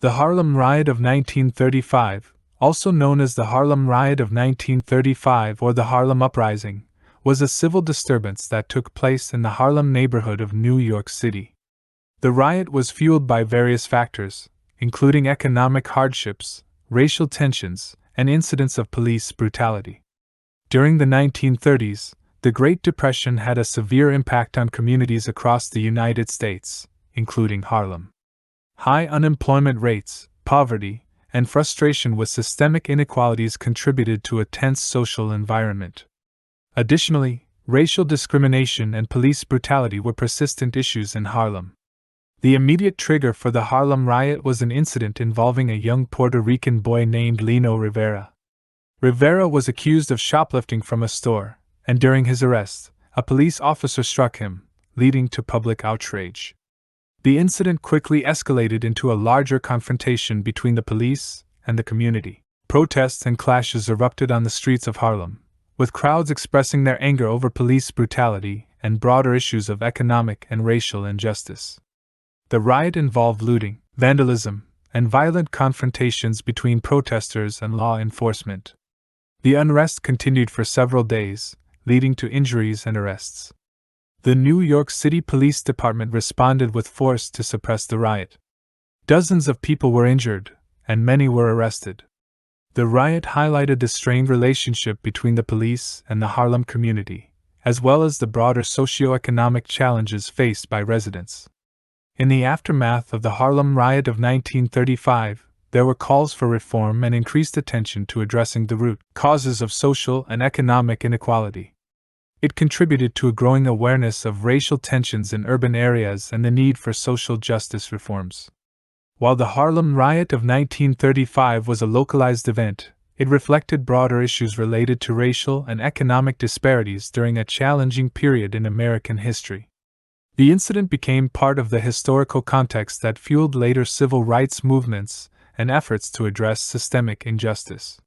The Harlem Riot of 1935, also known as the Harlem Riot of 1935 or the Harlem Uprising, was a civil disturbance that took place in the Harlem neighborhood of New York City. The riot was fueled by various factors, including economic hardships, racial tensions, and incidents of police brutality. During the 1930s, the Great Depression had a severe impact on communities across the United States, including Harlem. High unemployment rates, poverty, and frustration with systemic inequalities contributed to a tense social environment. Additionally, racial discrimination and police brutality were persistent issues in Harlem. The immediate trigger for the Harlem Riot was an incident involving a young Puerto Rican boy named Lino Rivera. Rivera was accused of shoplifting from a store, and during his arrest, a police officer struck him, leading to public outrage. The incident quickly escalated into a larger confrontation between the police and the community. Protests and clashes erupted on the streets of Harlem, with crowds expressing their anger over police brutality and broader issues of economic and racial injustice. The riot involved looting, vandalism, and violent confrontations between protesters and law enforcement. The unrest continued for several days, leading to injuries and arrests. The New York City Police Department responded with force to suppress the riot. Dozens of people were injured, and many were arrested. The riot highlighted the strained relationship between the police and the Harlem community, as well as the broader socio-economic challenges faced by residents. In the aftermath of the Harlem Riot of 1935, there were calls for reform and increased attention to addressing the root causes of social and economic inequality. It contributed to a growing awareness of racial tensions in urban areas and the need for social justice reforms. While the Harlem Riot of 1935 was a localized event, it reflected broader issues related to racial and economic disparities during a challenging period in American history. The incident became part of the historical context that fueled later civil rights movements and efforts to address systemic injustice.